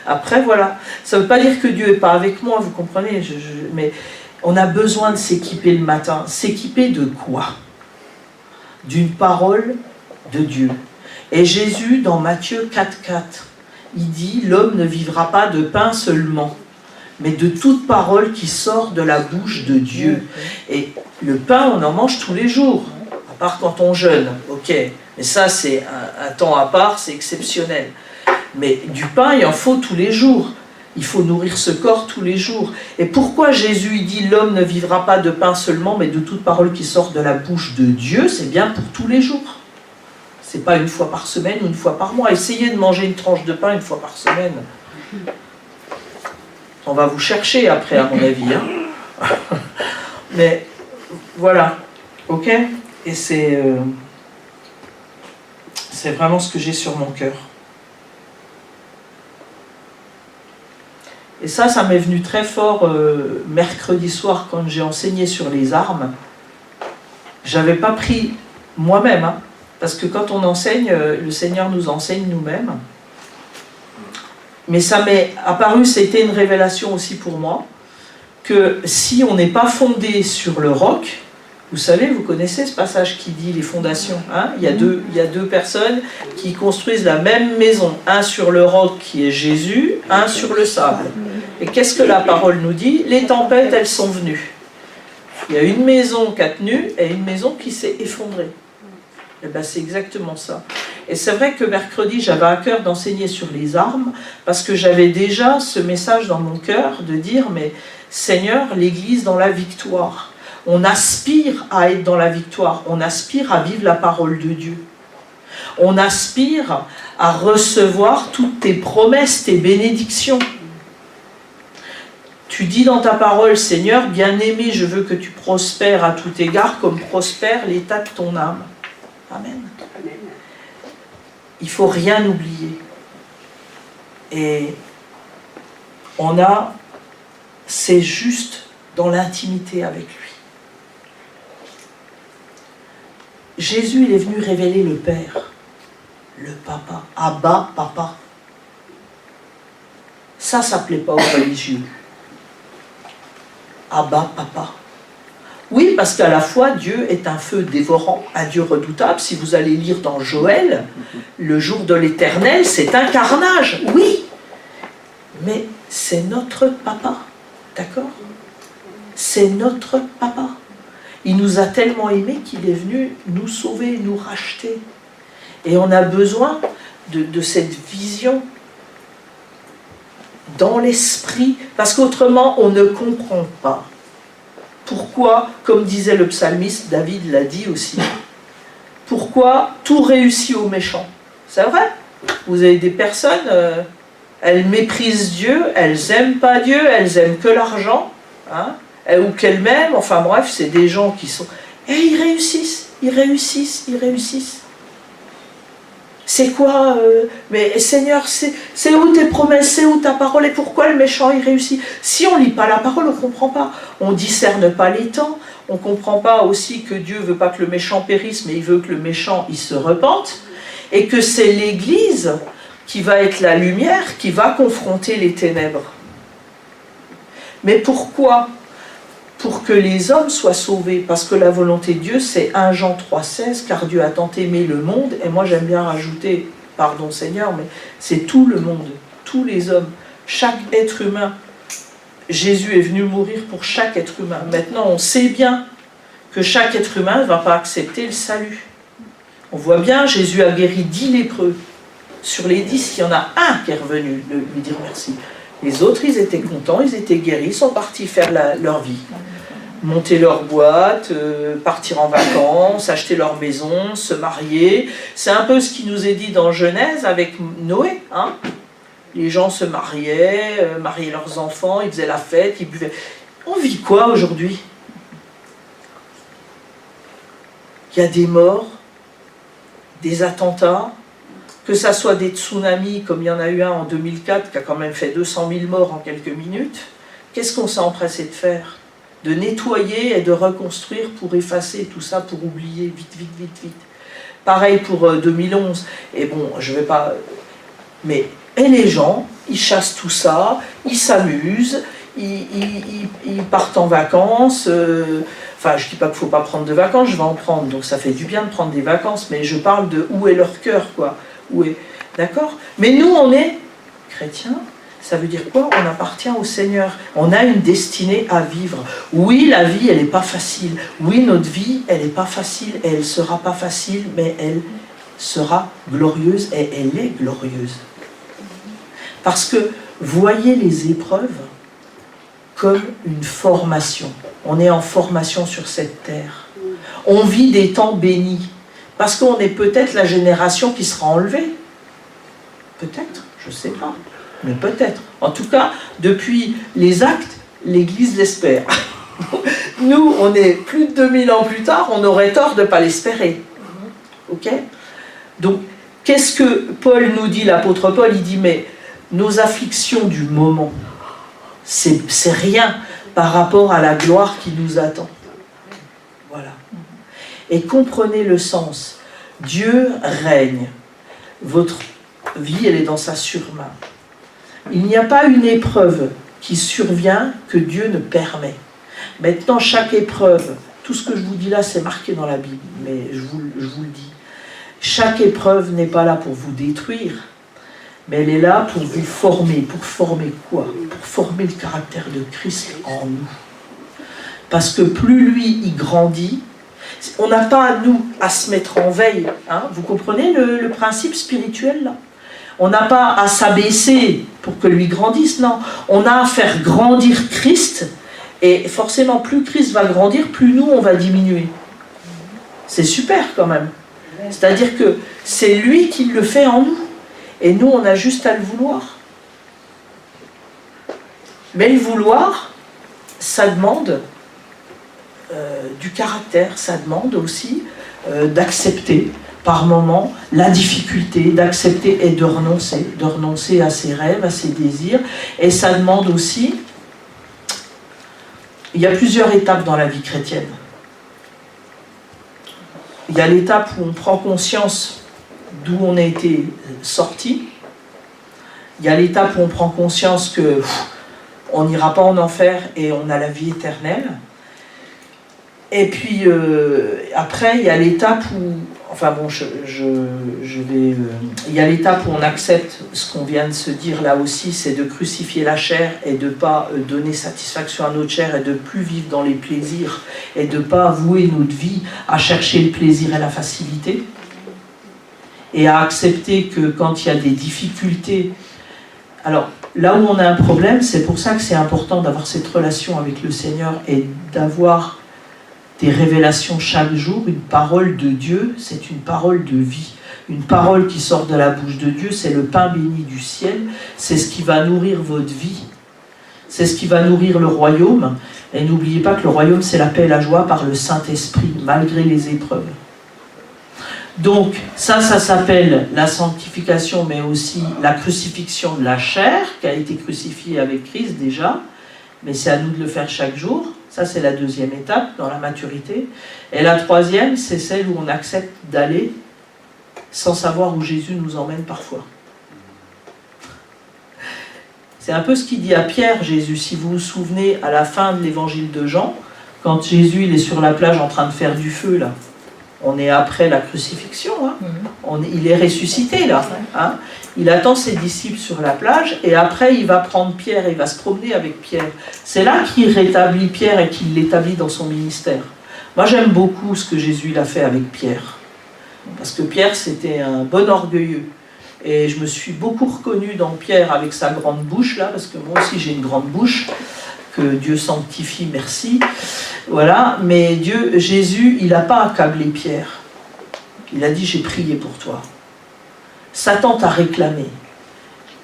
après, voilà. Ça ne veut pas dire que Dieu n'est pas avec moi, vous comprenez, mais on a besoin de s'équiper le matin. S'équiper de quoi? D'une parole de Dieu. Et Jésus, dans Matthieu 4,4, il dit « L'homme ne vivra pas de pain seulement, mais de toute parole qui sort de la bouche de Dieu. » Et le pain, on en mange tous les jours, à part quand on jeûne, ok. Mais ça, c'est un temps à part, c'est exceptionnel. Mais du pain, il en faut tous les jours. Il faut nourrir ce corps tous les jours. Et pourquoi Jésus il dit « L'homme ne vivra pas de pain seulement, mais de toute parole qui sort de la bouche de Dieu », c'est bien pour tous les jours. C'est pas une fois par semaine ou une fois par mois. Essayez de manger une tranche de pain une fois par semaine. On va vous chercher après, à mon avis. Hein. Mais voilà, ok? Et c'est vraiment ce que j'ai sur mon cœur. Et ça m'est venu très fort mercredi soir quand j'ai enseigné sur les armes. J'avais pas pris moi-même, hein, parce que quand on enseigne, le Seigneur nous enseigne nous-mêmes. Mais ça m'est apparu, c'était une révélation aussi pour moi, que si on n'est pas fondé sur le roc, vous savez, vous connaissez ce passage qui dit les fondations, hein, il y a deux personnes qui construisent la même maison, un sur le roc qui est Jésus, un sur le sable. Et qu'est-ce que la parole nous dit? Les tempêtes, elles sont venues. Il y a une maison qui a tenu et une maison qui s'est effondrée. Et bien c'est exactement ça. Et c'est vrai que mercredi, j'avais à cœur d'enseigner sur les armes, parce que j'avais déjà ce message dans mon cœur de dire, mais Seigneur, l'Église dans la victoire. On aspire à être dans la victoire, on aspire à vivre la parole de Dieu. On aspire à recevoir toutes tes promesses, tes bénédictions. Tu dis dans ta parole, Seigneur, bien-aimé, je veux que tu prospères à tout égard, comme prospère l'état de ton âme. Amen. Il ne faut rien oublier. Et c'est juste dans l'intimité avec lui. Jésus, il est venu révéler le Père, le Papa, Abba, Papa. Ça ne plaît pas aux religieux. Abba, Papa. Oui, parce qu'à la fois, Dieu est un feu dévorant, un Dieu redoutable. Si vous allez lire dans Joël, le jour de l'Éternel, c'est un carnage, oui. Mais c'est notre Papa, d'accord? C'est notre Papa. Il nous a tellement aimés qu'il est venu nous sauver, nous racheter. Et on a besoin de cette vision dans l'esprit, parce qu'autrement, on ne comprend pas. Pourquoi, comme disait le psalmiste, David l'a dit aussi, pourquoi tout réussit aux méchants? C'est vrai, vous avez des personnes, elles méprisent Dieu, elles n'aiment pas Dieu, elles aiment que l'argent, hein, ou qu'elles m'aiment, enfin bref, c'est des gens qui sont... Et ils réussissent, ils réussissent, ils réussissent. C'est quoi mais Seigneur, c'est où tes promesses, c'est où ta parole, et pourquoi le méchant il réussit? Si on ne lit pas la parole, on ne comprend pas. On ne discerne pas les temps, on ne comprend pas aussi que Dieu ne veut pas que le méchant périsse, mais il veut que le méchant il se repente, et que c'est l'Église, qui va être la lumière, qui va confronter les ténèbres. Mais pourquoi ? Pour que les hommes soient sauvés, parce que la volonté de Dieu, c'est 1 Jean 3,16, car Dieu a tant aimé le monde, et moi j'aime bien rajouter, pardon Seigneur, mais c'est tout le monde, tous les hommes, chaque être humain. Jésus est venu mourir pour chaque être humain. Maintenant, on sait bien que chaque être humain ne va pas accepter le salut. On voit bien, Jésus a guéri 10 lépreux. Sur les 10, il y en a un qui est revenu lui dire merci. Les autres, ils étaient contents, ils étaient guéris, ils sont partis faire leur vie. Monter leur boîte, partir en vacances, acheter leur maison, se marier. C'est un peu ce qui nous est dit dans Genèse avec Noé. Hein. Les gens se mariaient, mariaient leurs enfants, ils faisaient la fête, ils buvaient. On vit quoi aujourd'hui ? Il y a des morts, des attentats, que ça soit des tsunamis, comme il y en a eu un en 2004, qui a quand même fait 200 000 morts en quelques minutes. Qu'est-ce qu'on s'est empressé de faire ? De nettoyer et de reconstruire pour effacer tout ça, pour oublier vite, vite, vite, vite. Pareil pour 2011. Et bon, je vais pas... Mais et les gens, ils chassent tout ça, ils s'amusent, ils partent en vacances. Enfin, je ne dis pas qu'il ne faut pas prendre de vacances, je vais en prendre. Donc ça fait du bien de prendre des vacances, mais je parle de où est leur cœur, quoi. Où est... D'accord ? Mais nous, on est chrétiens. Ça veut dire quoi ? On appartient au Seigneur. On a une destinée à vivre. Oui, la vie, elle n'est pas facile. Oui, notre vie, elle n'est pas facile. Et elle ne sera pas facile, mais elle sera glorieuse. Et elle est glorieuse. Parce que voyez les épreuves comme une formation. On est en formation sur cette terre. On vit des temps bénis. Parce qu'on est peut-être la génération qui sera enlevée. Peut-être, je ne sais pas. Mais peut-être. En tout cas, depuis les actes, l'Église l'espère. Nous, on est plus de 2000 ans plus tard, on aurait tort de ne pas l'espérer. Ok ? Donc, qu'est-ce que Paul nous dit, l'apôtre Paul ? Il dit, mais nos afflictions du moment, c'est rien par rapport à la gloire qui nous attend. Voilà. Et comprenez le sens. Dieu règne. Votre vie, elle est dans sa surmain. Il n'y a pas une épreuve qui survient que Dieu ne permet. Maintenant, chaque épreuve, tout ce que je vous dis là, c'est marqué dans la Bible, mais je vous le dis. Chaque épreuve n'est pas là pour vous détruire, mais elle est là pour vous former. Pour former quoi ? Pour former le caractère de Christ en nous. Parce que plus lui, il grandit, on n'a pas à nous à se mettre en veille. Hein. Vous comprenez le principe spirituel là ? On n'a pas à s'abaisser pour que lui grandisse, non. On a à faire grandir Christ, et forcément, plus Christ va grandir, plus nous, on va diminuer. C'est super quand même. C'est-à-dire que c'est lui qui le fait en nous, et nous, on a juste à le vouloir. Mais le vouloir, ça demande du caractère, ça demande aussi d'accepter par moment la difficulté, d'accepter et de renoncer à ses rêves, à ses désirs. Et ça demande aussi, il y a plusieurs étapes dans la vie chrétienne. Il y a l'étape où on prend conscience d'où on a été sorti. Il y a l'étape où on prend conscience que on n'ira pas en enfer et on a la vie éternelle. Et puis après, il y a l'étape où, enfin bon, il y a l'étape où on accepte ce qu'on vient de se dire là aussi, c'est de crucifier la chair et de ne pas donner satisfaction à notre chair et de ne plus vivre dans les plaisirs et de ne pas vouer notre vie à chercher le plaisir et la facilité. Et à accepter que quand il y a des difficultés, alors là où on a un problème, c'est pour ça que c'est important d'avoir cette relation avec le Seigneur et d'avoir des révélations chaque jour. Une parole de Dieu, c'est une parole de vie. Une parole qui sort de la bouche de Dieu, c'est le pain béni du ciel. C'est ce qui va nourrir votre vie. C'est ce qui va nourrir le royaume. Et n'oubliez pas que le royaume, c'est la paix et la joie par le Saint-Esprit, malgré les épreuves. Donc, ça s'appelle la sanctification, mais aussi la crucifixion de la chair, qui a été crucifiée avec Christ déjà. Mais c'est à nous de le faire chaque jour. Ça, c'est la deuxième étape dans la maturité. Et la troisième, c'est celle où on accepte d'aller sans savoir où Jésus nous emmène parfois. C'est un peu ce qu'il dit à Pierre, Jésus. Si vous vous souvenez, à la fin de l'évangile de Jean, quand Jésus il est sur la plage en train de faire du feu, là, on est après la crucifixion, hein. Il est ressuscité, là. Hein. Il attend ses disciples sur la plage, et après, il va prendre Pierre, et il va se promener avec Pierre. C'est là qu'il rétablit Pierre et qu'il l'établit dans son ministère. Moi, j'aime beaucoup ce que Jésus a fait avec Pierre. Parce que Pierre, c'était un bon orgueilleux. Et je me suis beaucoup reconnue dans Pierre avec sa grande bouche, là, parce que moi aussi, j'ai une grande bouche. Que Dieu sanctifie, merci. Voilà, mais Jésus, il n'a pas accablé Pierre. Il a dit, j'ai prié pour toi. Satan t'a réclamé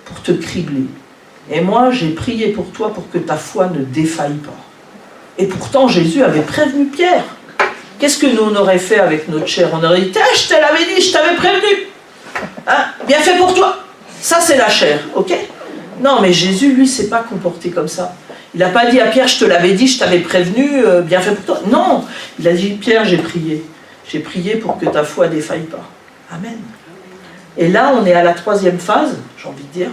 pour te cribler. Et moi, j'ai prié pour toi pour que ta foi ne défaille pas. Et pourtant, Jésus avait prévenu Pierre. Qu'est-ce que nous, on aurait fait avec notre chair? On aurait dit, je te l'avais dit, je t'avais prévenu. Hein? Bien fait pour toi. Ça, c'est la chair, ok? Non, mais Jésus, lui, s'est pas comporté comme ça. Il n'a pas dit à Pierre, je te l'avais dit, je t'avais prévenu, bien fait pour toi. Non, il a dit, Pierre, j'ai prié. J'ai prié pour que ta foi ne défaille pas. Amen. Et là, on est à la 3e phase, j'ai envie de dire.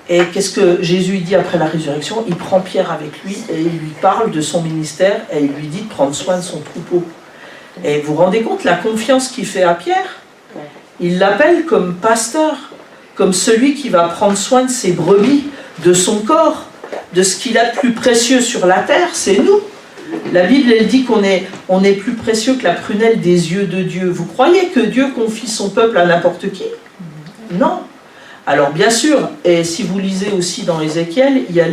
Et qu'est-ce que Jésus dit après la résurrection? Il prend Pierre avec lui et il lui parle de son ministère et il lui dit de prendre soin de son troupeau. Et vous vous rendez compte la confiance qu'il fait à Pierre? Il l'appelle comme pasteur, comme celui qui va prendre soin de ses brebis, de son corps, de ce qu'il a de plus précieux sur la terre, c'est nous. La Bible, elle dit qu'on est plus précieux que la prunelle des yeux de Dieu. Vous croyez que Dieu confie son peuple à n'importe qui? Non. Alors bien sûr, et si vous lisez aussi dans Ézéchiel, il y a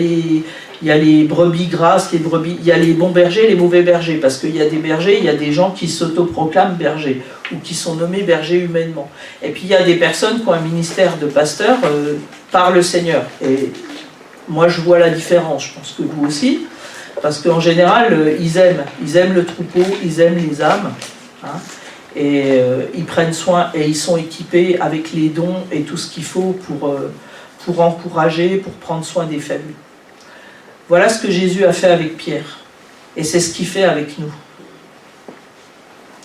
les brebis grasses, il y a les bons bergers et les mauvais bergers, parce qu'il y a des bergers, il y a des gens qui s'autoproclament bergers, ou qui sont nommés bergers humainement. Et puis il y a des personnes qui ont un ministère de pasteur par le Seigneur. Et moi je vois la différence, je pense que vous aussi, parce qu'en général, ils aiment le troupeau, ils aiment les âmes, hein, et ils prennent soin et ils sont équipés avec les dons et tout ce qu'il faut pour encourager, pour prendre soin des familles. Voilà ce que Jésus a fait avec Pierre, et c'est ce qu'il fait avec nous.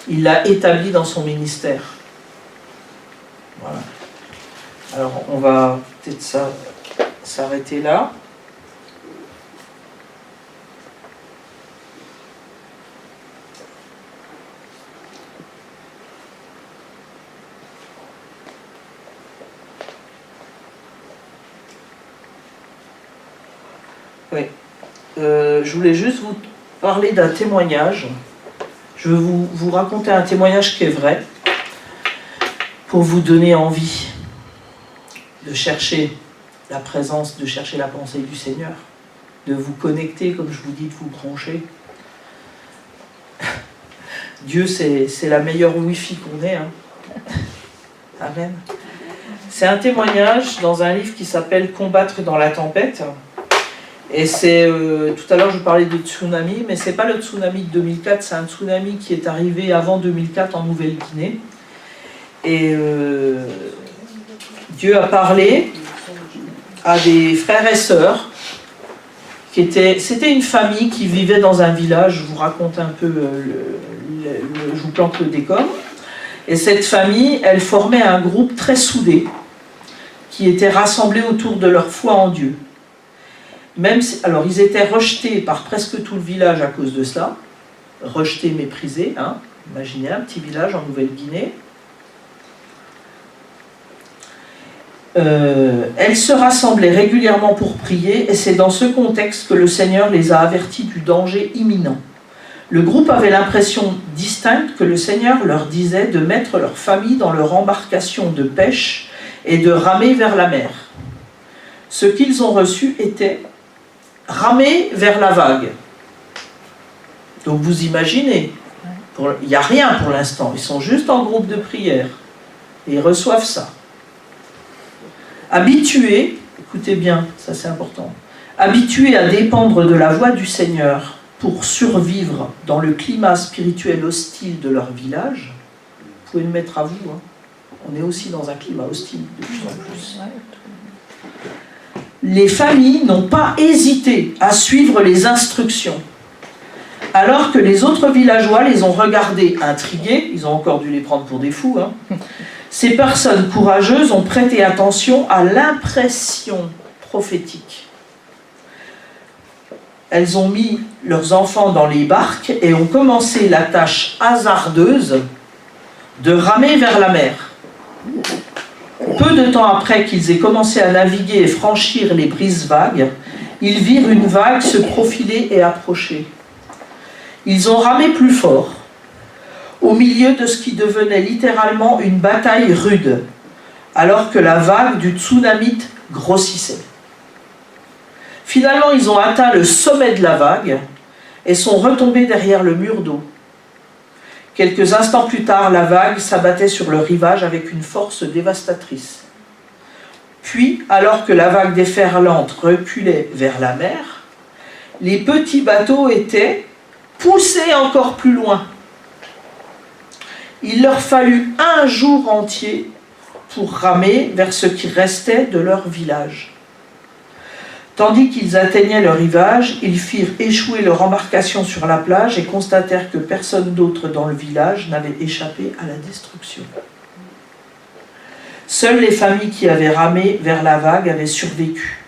Il l'a établi dans son ministère. Voilà. Alors on va peut-être s'arrêter là. Oui. Je voulais juste vous parler d'un témoignage. Je veux vous raconter un témoignage qui est vrai, pour vous donner envie de chercher la présence, de chercher la pensée du Seigneur, de vous connecter, comme je vous dis, de vous brancher. Dieu, c'est la meilleure Wi-Fi qu'on ait. Hein. Amen. C'est un témoignage dans un livre qui s'appelle « Combattre dans la tempête ». Et c'est, tout à l'heure je parlais de tsunami, mais c'est pas le tsunami de 2004, c'est un tsunami qui est arrivé avant 2004 en Nouvelle-Guinée. Et Dieu a parlé à des frères et sœurs, c'était une famille qui vivait dans un village, je vous raconte un peu, je vous plante le décor. Et cette famille, elle formait un groupe très soudé, qui était rassemblé autour de leur foi en Dieu. Même si, alors ils étaient rejetés par presque tout le village à cause de cela, rejetés, méprisés, hein. Imaginez un petit village en Nouvelle-Guinée. Elles se rassemblaient régulièrement pour prier, et c'est dans ce contexte que le Seigneur les a avertis du danger imminent. Le groupe avait l'impression distincte que le Seigneur leur disait de mettre leur famille dans leur embarcation de pêche et de ramer vers la mer. Ce qu'ils ont reçu était ramer vers la vague. Donc vous imaginez, il n'y a rien pour l'instant, ils sont juste en groupe de prière et ils reçoivent ça. Habitués, écoutez bien, ça c'est important, habitués à dépendre de la voix du Seigneur pour survivre dans le climat spirituel hostile de leur village, vous pouvez le mettre à vous, hein. On est aussi dans un climat hostile de plus en plus. Les familles n'ont pas hésité à suivre les instructions, alors que les autres villageois les ont regardés intrigués, ils ont encore dû les prendre pour des fous, hein. Ces personnes courageuses ont prêté attention à l'impression prophétique. Elles ont mis leurs enfants dans les barques et ont commencé la tâche hasardeuse de ramer vers la mer. Peu de temps après qu'ils aient commencé à naviguer et franchir les brises-vagues, ils virent une vague se profiler et approcher. Ils ont ramé plus fort, au milieu de ce qui devenait littéralement une bataille rude, alors que la vague du tsunami grossissait. Finalement, ils ont atteint le sommet de la vague et sont retombés derrière le mur d'eau. Quelques instants plus tard, la vague s'abattait sur le rivage avec une force dévastatrice. Puis, alors que la vague déferlante reculait vers la mer, les petits bateaux étaient poussés encore plus loin. Il leur fallut un jour entier pour ramer vers ce qui restait de leur village. Tandis qu'ils atteignaient le rivage, ils firent échouer leur embarcation sur la plage et constatèrent que personne d'autre dans le village n'avait échappé à la destruction. Seules les familles qui avaient ramé vers la vague avaient survécu.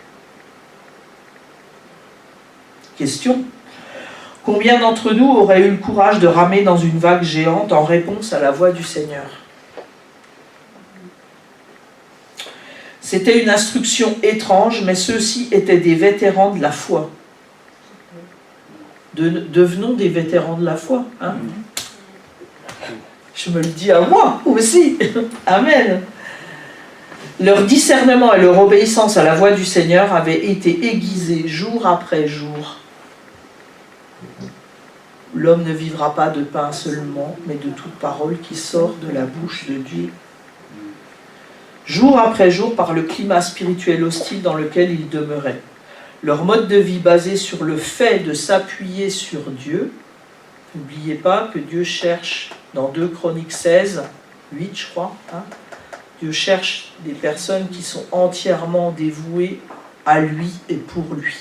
Question. Combien d'entre nous auraient eu le courage de ramer dans une vague géante en réponse à la voix du Seigneur ? C'était une instruction étrange, mais ceux-ci étaient des vétérans de la foi. Devenons des vétérans de la foi. Hein ? Je me le dis à moi aussi. Amen. Leur discernement et leur obéissance à la voix du Seigneur avaient été aiguisés jour après jour. L'homme ne vivra pas de pain seulement, mais de toute parole qui sort de la bouche de Dieu. Jour après jour, par le climat spirituel hostile dans lequel ils demeuraient. Leur mode de vie basé sur le fait de s'appuyer sur Dieu. N'oubliez pas que Dieu cherche, dans 2 Chroniques 16, 8 je crois, hein, Dieu cherche des personnes qui sont entièrement dévouées à lui et pour lui.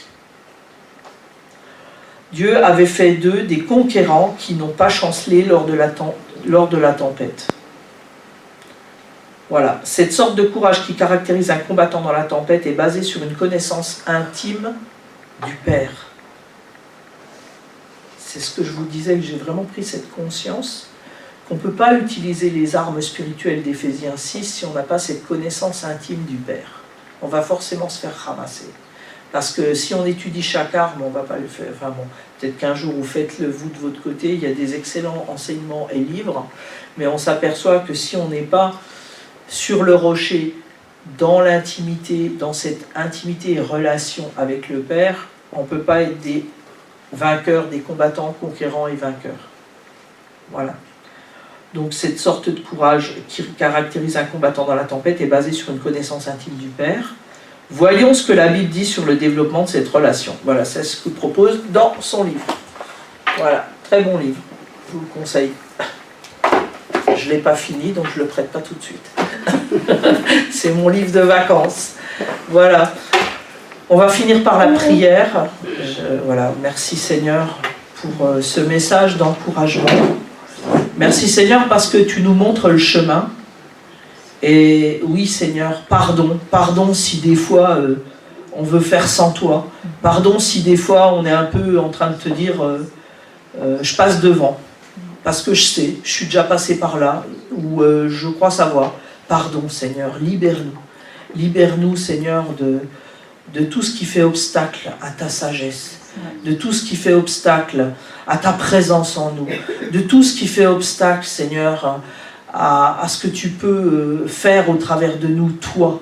Dieu avait fait d'eux des conquérants qui n'ont pas chancelé lors de la tempête. Voilà, cette sorte de courage qui caractérise un combattant dans la tempête est basée sur une connaissance intime du Père. C'est ce que je vous disais, que j'ai vraiment pris cette conscience qu'on ne peut pas utiliser les armes spirituelles d'Éphésiens 6 si on n'a pas cette connaissance intime du Père. On va forcément se faire ramasser. Parce que si on étudie chaque arme, on ne va pas le faire. Enfin bon, peut-être qu'un jour vous faites-le vous de votre côté, il y a des excellents enseignements et livres, mais on s'aperçoit que si on n'est pas sur le rocher, dans l'intimité, dans cette intimité et relation avec le Père, on ne peut pas être des vainqueurs, des combattants, conquérants et vainqueurs. Voilà. Donc cette sorte de courage qui caractérise un combattant dans la tempête est basée sur une connaissance intime du Père. Voyons ce que la Bible dit sur le développement de cette relation. Voilà, c'est ce qu'il propose dans son livre. Voilà, très bon livre, je vous le conseille. Je ne l'ai pas fini, donc je ne le prête pas tout de suite. C'est mon livre de vacances. Voilà. On va finir par la prière. Voilà, merci Seigneur pour ce message d'encouragement. Merci Seigneur parce que tu nous montres le chemin. Et oui Seigneur, pardon si des fois on veut faire sans toi. Pardon si des fois on est un peu en train de te dire je passe devant. Parce que je sais, je suis déjà passé par là, ou je crois savoir. Pardon Seigneur, libère-nous. Libère-nous Seigneur de tout ce qui fait obstacle à ta sagesse, de tout ce qui fait obstacle à ta présence en nous, de tout ce qui fait obstacle Seigneur à ce que tu peux faire au travers de nous, toi,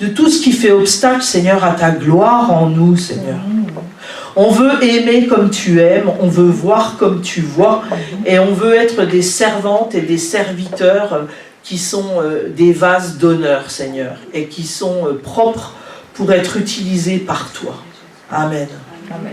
de tout ce qui fait obstacle Seigneur à ta gloire en nous Seigneur. On veut aimer comme tu aimes, on veut voir comme tu vois, et on veut être des servantes et des serviteurs qui sont des vases d'honneur, Seigneur, et qui sont propres pour être utilisés par toi. Amen. Amen.